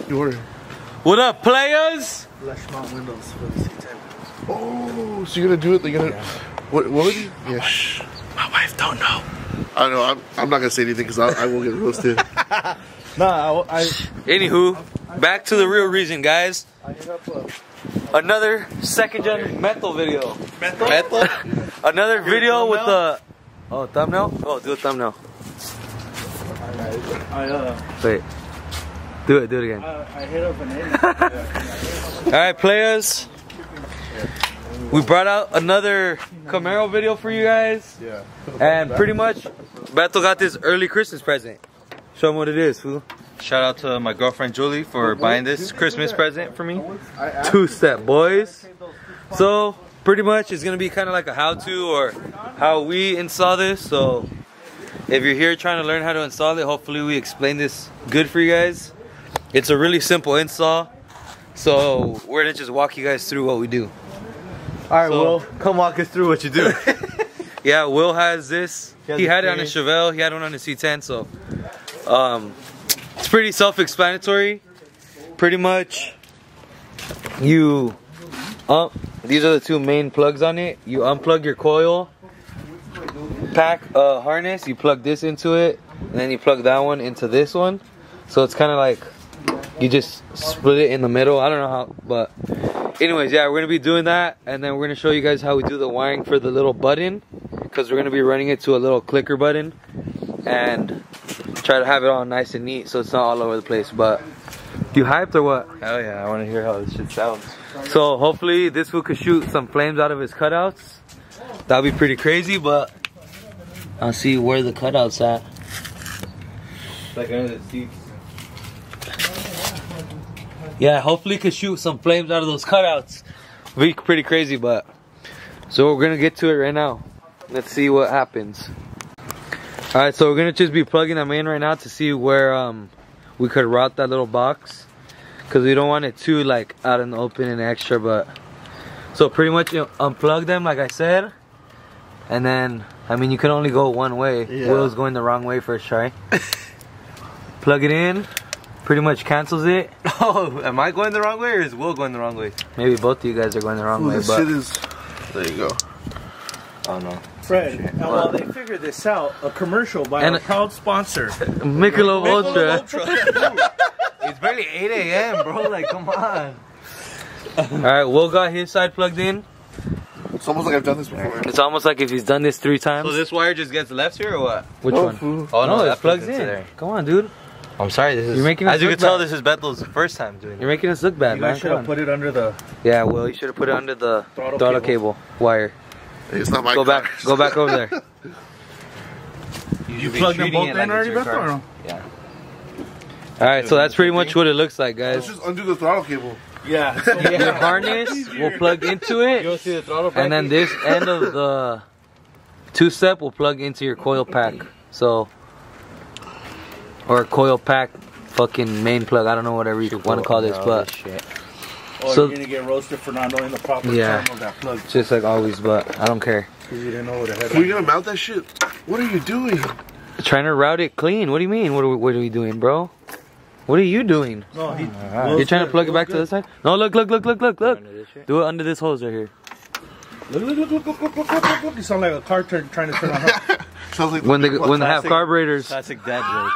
You order. What up, players? Flash mount windows for the C10. Oh, so you're gonna do it? You're gonna. Yeah. What would you? Yeah. Shh. My wife don't know. I know. I'm not gonna say anything because I will get roasted. Nah, Anywho, back to the real reason, guys. I hit up. Another second gen metal video. Metal? Another video with the thumbnail? Oh, do a thumbnail. Wait. Do it again. I hit up an Alright, players. We brought out another Camaro video for you guys. Yeah. And pretty much, Beto got this early Christmas present. Show them what it is, fool. Shout out to my girlfriend Julie for buying this Christmas present for me. Two-step, boys. So, pretty much it's gonna be kind of like a how-to or how we install this. So, if you're here trying to learn how to install it, hopefully we explain this good for you guys. It's a really simple install. So, we're gonna just walk you guys through what we do. Alright, Will, come walk us through what you do. Yeah, Will has this. He had it on his Chevelle. He had one on his C10. So, it's pretty self-explanatory. Pretty much, these are the two main plugs on it. You unplug your coil pack harness. You plug this into it, and then you plug that one into this one. So it's kind of like you just split it in the middle. I don't know how, but anyways, yeah, we're gonna be doing that, and then we're gonna show you guys how we do the wiring for the little button, because we're gonna be running it to a little clicker button, and try to have it all nice and neat so it's not all over the place. But you hyped or what? Hell yeah, I want to hear how this shit sounds. So hopefully this fool could shoot some flames out of his cutouts. That'd be pretty crazy, but I'll see where the cutouts at. Like under the seats. Yeah, hopefully he could shoot some flames out of those cutouts. Be pretty crazy, but so we're gonna get to it right now. Let's see what happens. Alright, so we're gonna just be plugging them in right now to see where we could route that little box, because we don't want it too like out in the open and extra. But so pretty much you unplug them like I said, and then I mean you can only go one way. Yeah. Will's going the wrong way first try. Plug it in, pretty much cancels it. Oh, am I going the wrong way or is Will going the wrong way? Maybe both of you guys are going the wrong way. This but shit is. There you go. Oh no. Fred, and while they figure this out, a commercial by our proud sponsor, Michelob Ultra. It's barely 8 a.m. bro, like come on. Alright, Will got his side plugged in. It's almost like I've done this before. It's almost like if he's done this 3 times. So this wire just gets left here or what? Which one? Oh no, that plugs in. There. Come on, dude. I'm sorry, this is. You're making us as you look can tell, bad. this is Beto's first time doing it. You're making us look bad, you man. guys should have put it under the. Yeah, Will, you should have put it under the throttle cable wire. Hey, it's not my Go back over there. You plugged them both in already, Beto, or no? Yeah. Alright, so that's pretty much what it looks like, guys. Let's just undo the throttle cable. Yeah. Your harness will plug into it, You see the throttle and then this end of the 2-step will plug into your coil pack. So, or coil pack fucking main plug. I don't know whatever you want to call this, but Or so, you're gonna get roasted for not knowing the proper yeah, term of that plug. just like always, but I don't care. Because you didn't know where the head Are you gonna mount that shit? What are you doing? Trying to route it clean. What do you mean? What are we doing, bro? What are you doing? No, You're trying to plug it back to the side? No, look. Do it under this hose right here. Look. You sound like a car trying to turn on. Sounds like When they have carburetors. Classic dad joke.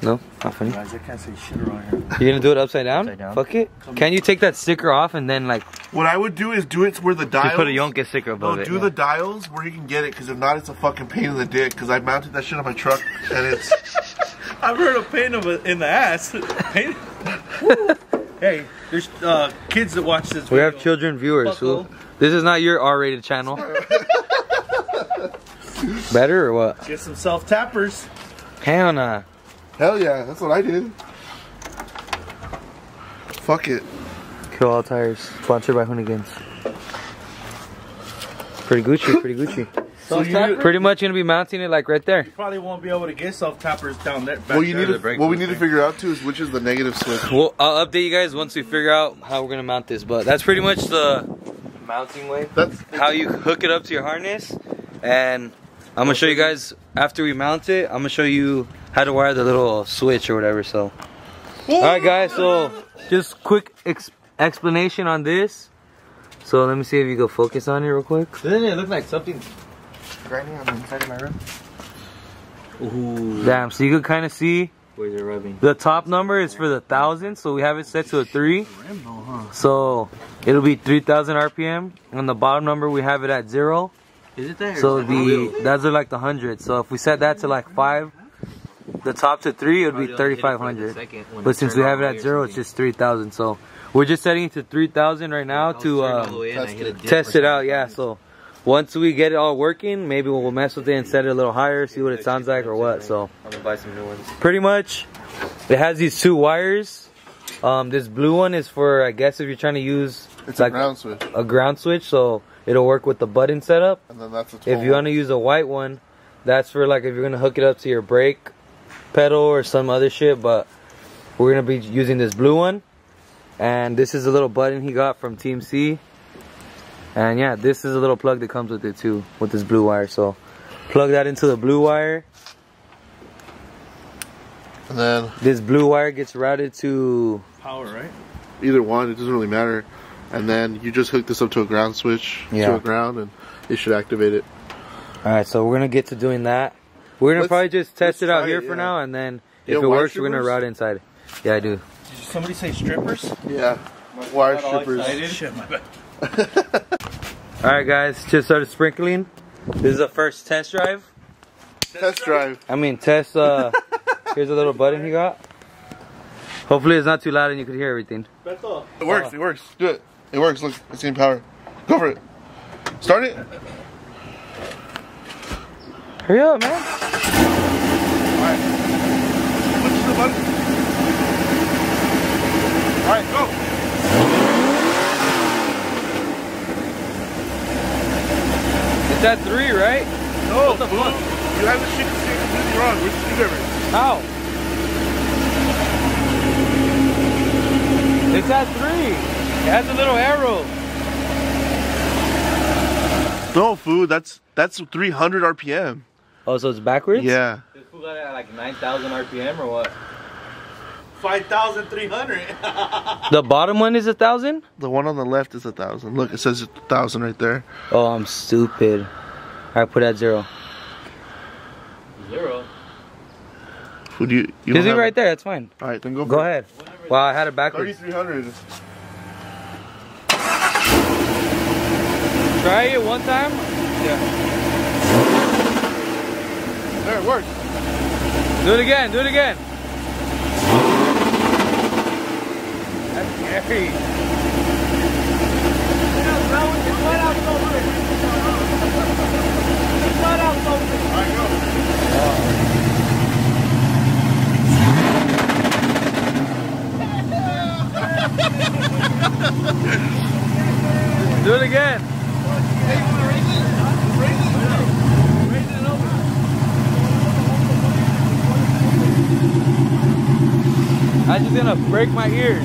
No, not funny. Guys, I can't say shit around here. You're gonna do it upside down? Upside down. Fuck it. Can you take that sticker off and then like... What I would do is do it where the dials. Just put a Yonka sticker above it. Do the dials where you can get it, because if not, it's a fucking pain in the dick. Because I mounted that shit on my truck, and it's. I've heard of pain in the ass. Pain. Hey, there's kids that watch this video. We have children viewers. Who? This is not your R-rated channel. Better or what? Get some self-tappers. Hell nah. Hell yeah, that's what I did. Fuck it. Kill All Tires. Sponsored by Hoonigans. Pretty Gucci. So Pretty much gonna be mounting it like right there. you probably won't be able to get self-tappers down there. What we need to figure out too is which is the negative switch. Well, I'll update you guys once we figure out how we're gonna mount this. But that's pretty much the mounting way. That's how you hook it up to your harness. And I'm gonna show you guys after we mount it. I'm gonna show you how to wire the little switch or whatever. So Alright guys, so just quick explanation on this. So let me see if you go focus on it real quick. Doesn't it look like something grinding on the inside of my rim? Ooh. Damn, so you can kind of see where's it rubbing? The top number is for the 1,000, so we have it set to a 3. So it'll be 3,000 RPM. On the bottom number we have it at 0. Is it there? So that's like the 100. So if we set that to like 5, the top to 3, it would be 3,500. But since we have it at 0, it's just 3,000. So we're just setting it to 3,000 right now to test it out. Yeah. So once we get it all working, maybe we'll mess with it and set it a little higher, see what it sounds like or what. So I'm gonna buy some new ones. Pretty much, it has these 2 wires. This blue one is for, I guess, if you're trying to use like a ground switch, so it'll work with the button setup. And then that's if you want to use a white one, that's for like if you're gonna hook it up to your brake pedal or some other shit. But we're gonna be using this blue one, and this is a little button he got from Team C. And yeah, this is a little plug that comes with it too, with this blue wire. So plug that into the blue wire. And then this blue wire gets routed to power, right? Either one, it doesn't really matter. And then you just hook this up to a ground switch, to a ground, and it should activate it. Alright, so we're gonna get to doing that. We're gonna probably just test it out here for now, and then if it works, we're gonna route inside. Yeah, I do. Did somebody say strippers? Yeah, wire strippers. Shit, my bad. Alright guys, just started sprinkling. This is the first test drive. Test drive. I mean test, here's a little button he got. Hopefully it's not too loud and you can hear everything. Beto. It works, it works. Do it. It works, look, it's getting power. Go for it. Start it. Hurry up, man. Alright. Push the button. Alright, go. It's at 3, right? No, what the fuck? You have this shit completely wrong. Where's the screwdriver? How? It's at 3. It has a little arrow. No, fool. That's 300 RPM. Oh, so it's backwards? Yeah. This fool got it at like 9,000 RPM or what? 5,300. The bottom one is 1,000? The one on the left is 1,000. Look, it says 1,000 right there. Oh, I'm stupid. Alright, put it at 0. 0? Would you Just leave it right there, that's fine. Alright, then go Go ahead. Wow, I had it backwards. 3,300. Try it one time? Yeah. There, it works. Do it again, do it again. That's scary. Alright, go. Do it again. I'm just gonna break my ears.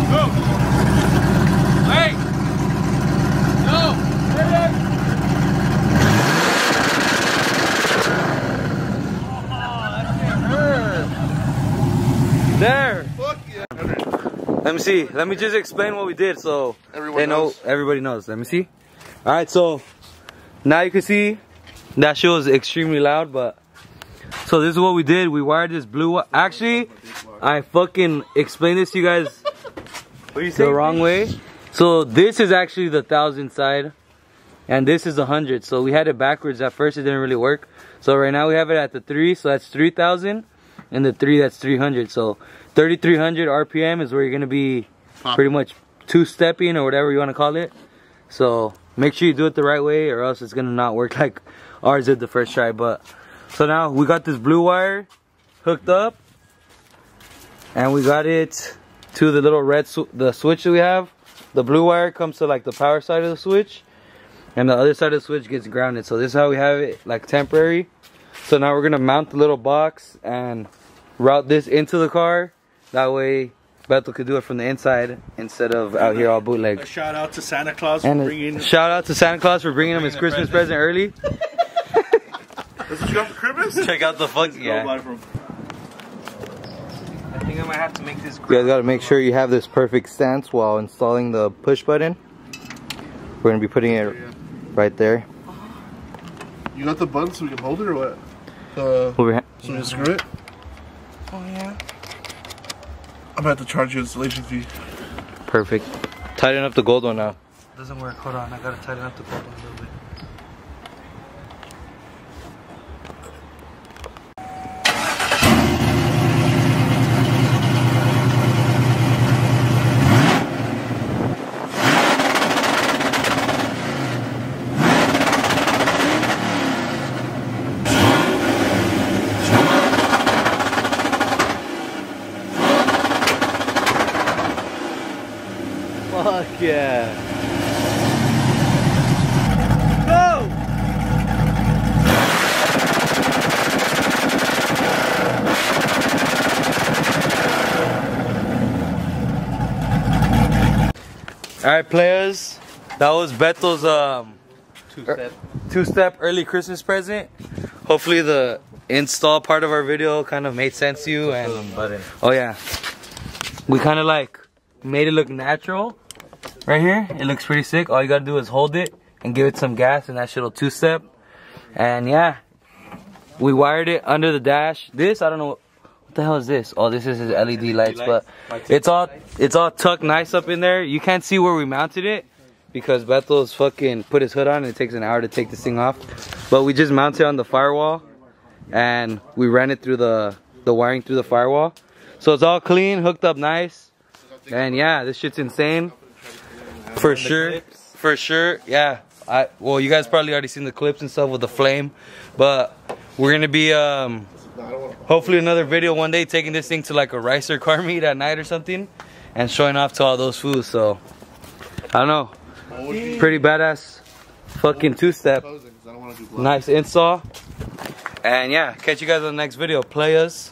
Go. Wait. No. There. Fuck yeah. Let me see. Let me just explain what we did so Everybody knows. Everybody knows. Let me see. Alright, so now you can see that shit was extremely loud, but so this is what we did. We wired this blue actually, I fucking explained this to you guys the wrong way. So this is actually the 1,000 side and this is the 100. So we had it backwards. At first it didn't really work. So right now we have it at the 3, so that's 3,000, and the 3, that's 300. So 3,300 RPM is where you're gonna be pretty much two-stepping or whatever you want to call it. So make sure you do it the right way or else it's gonna not work like ours did the first try. But so now we got this blue wire hooked up and we got it to the little red the switch that we have. The blue wire comes to like the power side of the switch and the other side of the switch gets grounded. So this is how we have it, like temporary. So now we're gonna mount the little box and route this into the car. That way Beto could do it from the inside instead of out here all bootleg. A shout out to Santa Claus for bringing. Shout out to Santa Claus for bringing him his Christmas present early. That's what you got for Christmas? Check out the fuck, yeah. I think I might have to make this. You guys gotta make sure you have this perfect stance while installing the push button. We're gonna be putting it right there. You got the button so we can hold it or what? So we can screw it? Oh yeah. I'm gonna have to charge you installation fee. Perfect. Tighten up the gold one now. Doesn't work. Hold on. I gotta tighten up the gold one a little bit. Fuck yeah. Go! Alright players, that was Beto's two-step early Christmas present. Hopefully the install part of our video kind of made sense to you. And oh yeah, we kind of like made it look natural. Right here, it looks pretty sick. All you gotta do is hold it and give it some gas and that shit'll two-step. And yeah, we wired it under the dash. This, I don't know, what the hell is this? Oh, this is his LED lights, but it's all tucked nice up in there. You can't see where we mounted it because Beto's fucking put his hood on and it takes an hour to take this thing off. But we just mounted it on the firewall and we ran it through the wiring through the firewall. So it's all clean, hooked up nice. And yeah, this shit's insane. For sure, yeah. Well, you guys probably already seen the clips and stuff with the flame, but we're gonna be hopefully another video one day taking this thing to like a ricer car meet at night or something, and showing off to all those fools. So I don't know, pretty badass fucking two-step, nice install, and yeah, catch you guys on the next video, players.